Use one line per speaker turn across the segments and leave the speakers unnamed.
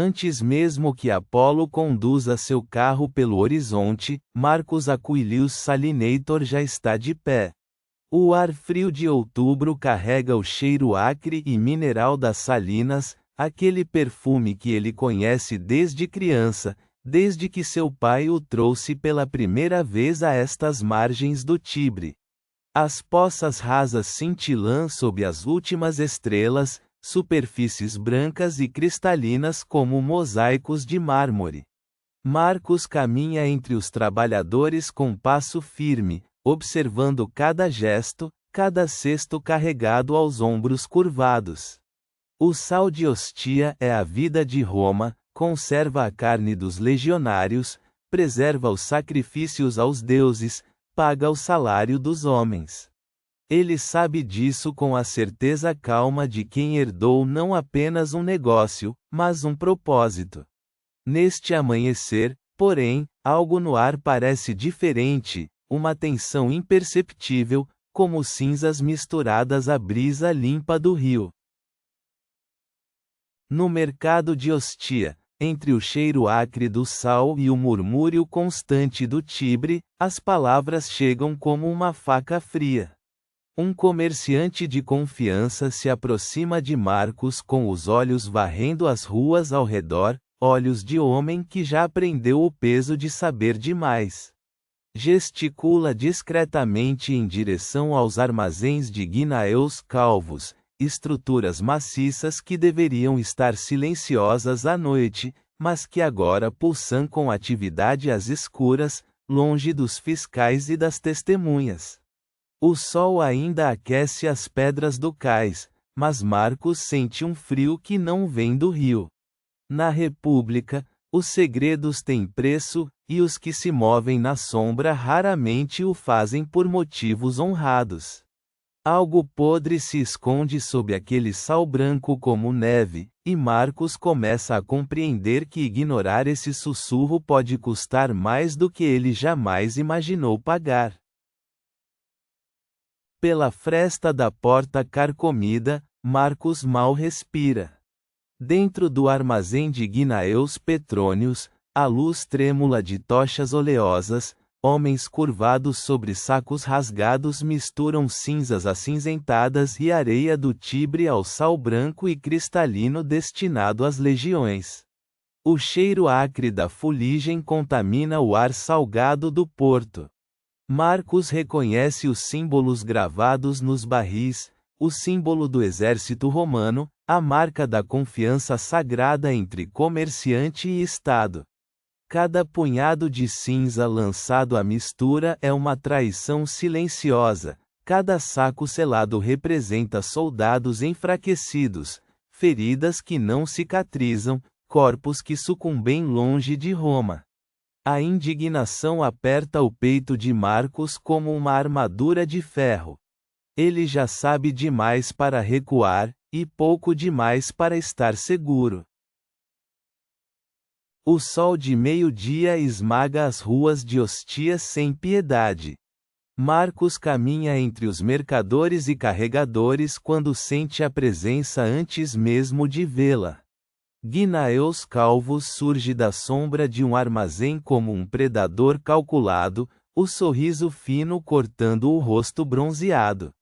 Antes mesmo que Apolo conduza seu carro pelo horizonte, Marcus Aquilius Salinator já está de pé. O ar frio de outubro carrega o cheiro acre e mineral das salinas, aquele perfume que ele conhece desde criança, desde que seu pai o trouxe pela primeira vez a estas margens do Tibre. As poças rasas cintilam sob as últimas estrelas, superfícies brancas e cristalinas como mosaicos de mármore. Marcus caminha entre os trabalhadores com passo firme, observando cada gesto, cada cesto carregado aos ombros curvados. O sal de Ostia é a vida de Roma, conserva a carne dos legionários, preserva os sacrifícios aos deuses, paga o salário dos homens. Ele sabe disso com a certeza calma de quem herdou não apenas um negócio, mas um propósito. Neste amanhecer, porém, algo no ar parece diferente, uma tensão imperceptível, como cinzas misturadas à brisa limpa do rio. No mercado de Ostia, entre o cheiro acre do sal e o murmúrio constante do Tibre, as palavras chegam como uma faca fria. Um comerciante de confiança se aproxima de Marcus com os olhos varrendo as ruas ao redor, olhos de homem que já aprendeu o peso de saber demais. Gesticula discretamente em direção aos armazéns de guineus calvos, estruturas maciças que deveriam estar silenciosas à noite, mas que agora pulsam com atividade às escuras, longe dos fiscais e das testemunhas. O sol ainda aquece as pedras do cais, mas Marcus sente um frio que não vem do rio. Na República, os segredos têm preço, e os que se movem na sombra raramente o fazem por motivos honrados. Algo podre se esconde sob aquele sal branco como neve, e Marcus começa a compreender que ignorar esse sussurro pode custar mais do que ele jamais imaginou pagar. Pela fresta da porta carcomida, Marcus mal respira. Dentro do armazém de guineus petrônios, a luz trêmula de tochas oleosas, homens curvados sobre sacos rasgados misturam cinzas acinzentadas e areia do Tibre ao sal branco e cristalino destinado às legiões. O cheiro acre da fuligem contamina o ar salgado do porto. Marcus reconhece os símbolos gravados nos barris, o símbolo do exército romano, a marca da confiança sagrada entre comerciante e Estado. Cada punhado de cinza lançado à mistura é uma traição silenciosa, cada saco selado representa soldados enfraquecidos, feridas que não cicatrizam, corpos que sucumbem longe de Roma. A indignação aperta o peito de Marcus como uma armadura de ferro. Ele já sabe demais para recuar, e pouco demais para estar seguro. O sol de meio-dia esmaga as ruas de Ostia sem piedade. Marcus caminha entre os mercadores e carregadores quando sente a presença antes mesmo de vê-la. Guineus calvos surge da sombra de um armazém como um predador calculado, o sorriso fino cortando o rosto bronzeado.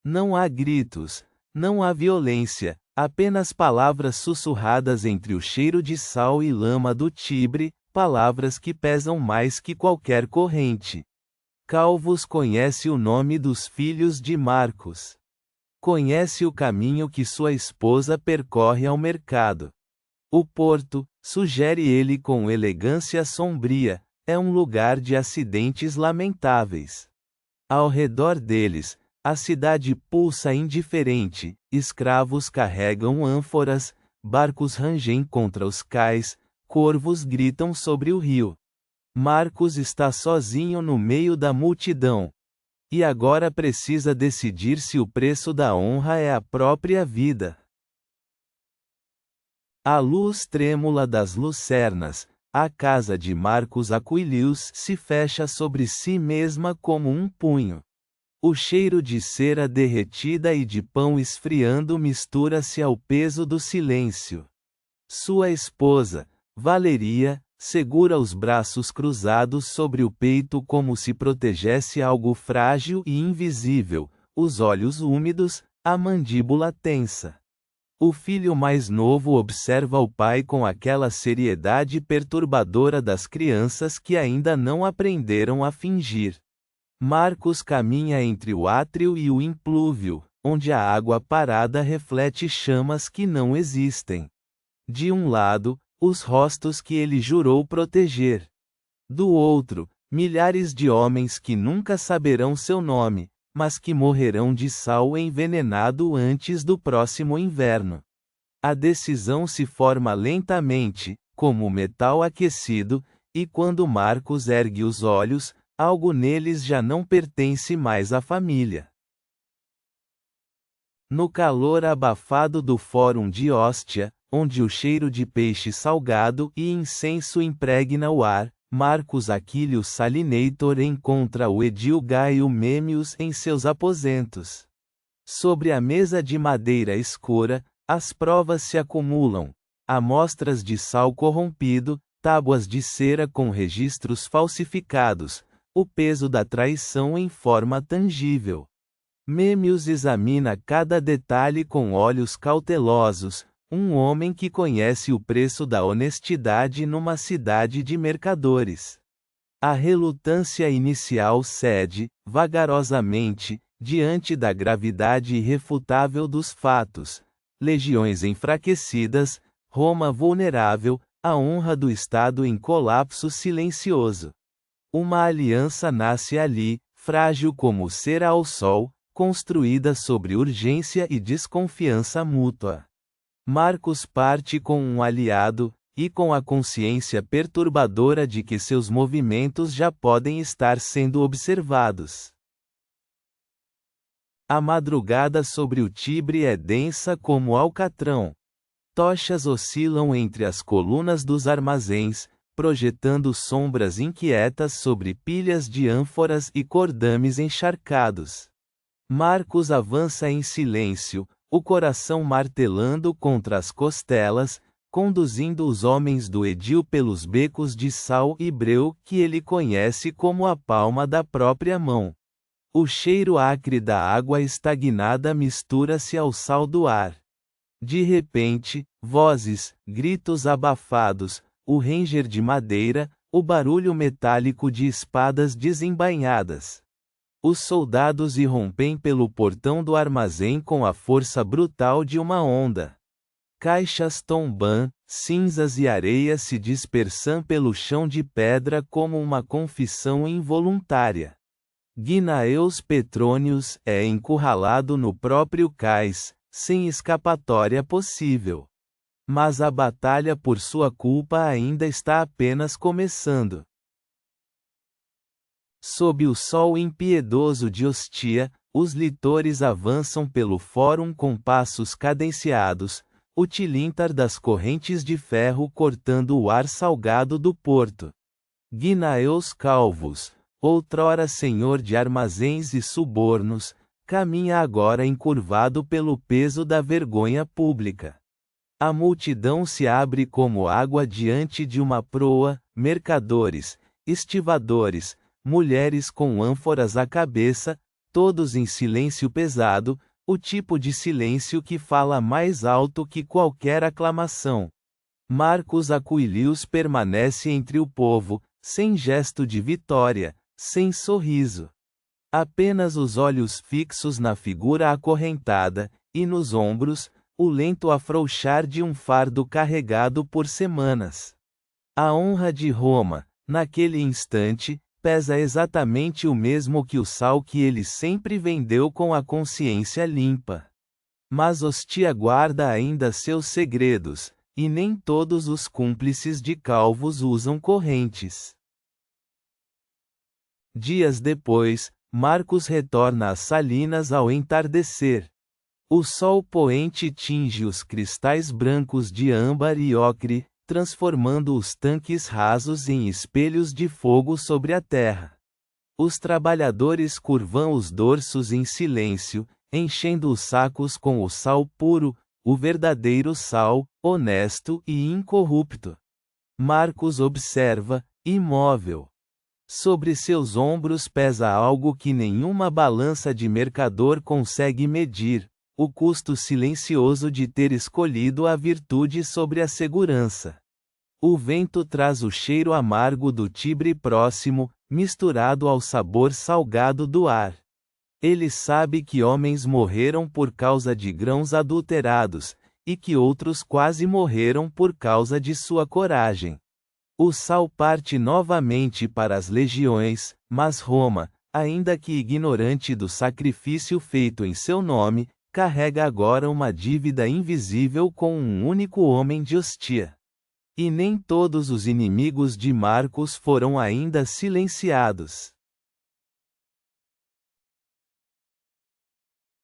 Não há gritos, não há violência, apenas palavras sussurradas entre o cheiro de sal e lama do Tibre, palavras que pesam mais que qualquer corrente. Calvus conhece o nome dos filhos de Marcus. Conhece o caminho que sua esposa percorre ao mercado. O porto, sugere ele com elegância sombria, é um lugar de acidentes lamentáveis. Ao redor deles, a cidade pulsa indiferente, escravos carregam ânforas, barcos rangem contra os cais, corvos gritam sobre o rio. Marcus está sozinho no meio da multidão. E agora precisa decidir se o preço da honra é a própria vida. A luz trêmula das lucernas, a casa de Marcus Aquilius se fecha sobre si mesma como um punho. O cheiro de cera derretida e de pão esfriando mistura-se ao peso do silêncio. Sua esposa, Valeria, segura os braços cruzados sobre o peito como se protegesse algo frágil e invisível, os olhos úmidos, a mandíbula tensa. O filho mais novo observa o pai com aquela seriedade perturbadora das crianças que ainda não aprenderam a fingir. Marcos caminha entre o átrio e o implúvio, onde a água parada reflete chamas que não existem. De um lado, os rostos que ele jurou proteger. Do outro, milhares de homens que nunca saberão seu nome, mas que morrerão de sal envenenado antes do próximo inverno. A decisão se forma lentamente, como metal aquecido, e quando Marcos ergue os olhos, algo neles já não pertence mais à família. No calor abafado do Fórum de Óstia, onde o cheiro de peixe salgado e incenso impregna o ar, Marcus Aquilius Salinator encontra o edil Gaio Memmius em seus aposentos. Sobre a mesa de madeira escura, as provas se acumulam: amostras de sal corrompido, tábuas de cera com registros falsificados, o peso da traição em forma tangível. Memmius examina cada detalhe com olhos cautelosos, um homem que conhece o preço da honestidade numa cidade de mercadores. A relutância inicial cede, vagarosamente, diante da gravidade irrefutável dos fatos. Legiões enfraquecidas, Roma vulnerável, a honra do Estado em colapso silencioso. Uma aliança nasce ali, frágil como cera ao sol, construída sobre urgência e desconfiança mútua. Marcos parte com um aliado, e com a consciência perturbadora de que seus movimentos já podem estar sendo observados. A madrugada sobre o Tibre é densa como alcatrão. Tochas oscilam entre as colunas dos armazéns, projetando sombras inquietas sobre pilhas de ânforas e cordames encharcados. Marcos avança em silêncio, o coração martelando contra as costelas, conduzindo os homens do edil pelos becos de sal e breu que ele conhece como a palma da própria mão. O cheiro acre da água estagnada mistura-se ao sal do ar. De repente, vozes, gritos abafados, o ranger de madeira, o barulho metálico de espadas desembainhadas. Os soldados irrompem pelo portão do armazém com a força brutal de uma onda. Caixas tombam, cinzas e areia se dispersam pelo chão de pedra como uma confissão involuntária. Gnaeus Petronius é encurralado no próprio cais, sem escapatória possível. Mas a batalha por sua culpa ainda está apenas começando. Sob o sol impiedoso de Ostia, os litores avançam pelo fórum com passos cadenciados, o tilintar das correntes de ferro cortando o ar salgado do porto. Gnaeus Calvus, outrora senhor de armazéns e subornos, caminha agora encurvado pelo peso da vergonha pública. A multidão se abre como água diante de uma proa, mercadores, estivadores, mulheres com ânforas à cabeça, todos em silêncio pesado, o tipo de silêncio que fala mais alto que qualquer aclamação. Marcus Aquilius permanece entre o povo, sem gesto de vitória, sem sorriso. Apenas os olhos fixos na figura acorrentada, e nos ombros, o lento afrouxar de um fardo carregado por semanas. A honra de Roma, naquele instante, pesa exatamente o mesmo que o sal que ele sempre vendeu com a consciência limpa. Mas Ostia guarda ainda seus segredos, e nem todos os cúmplices de Calvus usam correntes. Dias depois, Marcos retorna às salinas ao entardecer. O sol poente tinge os cristais brancos de âmbar e ocre, transformando os tanques rasos em espelhos de fogo sobre a terra. Os trabalhadores curvam os dorsos em silêncio, enchendo os sacos com o sal puro, o verdadeiro sal, honesto e incorrupto. Marcos observa, imóvel. Sobre seus ombros pesa algo que nenhuma balança de mercador consegue medir: o custo silencioso de ter escolhido a virtude sobre a segurança. O vento traz o cheiro amargo do Tibre próximo, misturado ao sabor salgado do ar. Ele sabe que homens morreram por causa de grãos adulterados, e que outros quase morreram por causa de sua coragem. O sal parte novamente para as legiões, mas Roma, ainda que ignorante do sacrifício feito em seu nome, carrega agora uma dívida invisível com um único homem de Ostia. E nem todos os inimigos de Marcos foram ainda silenciados.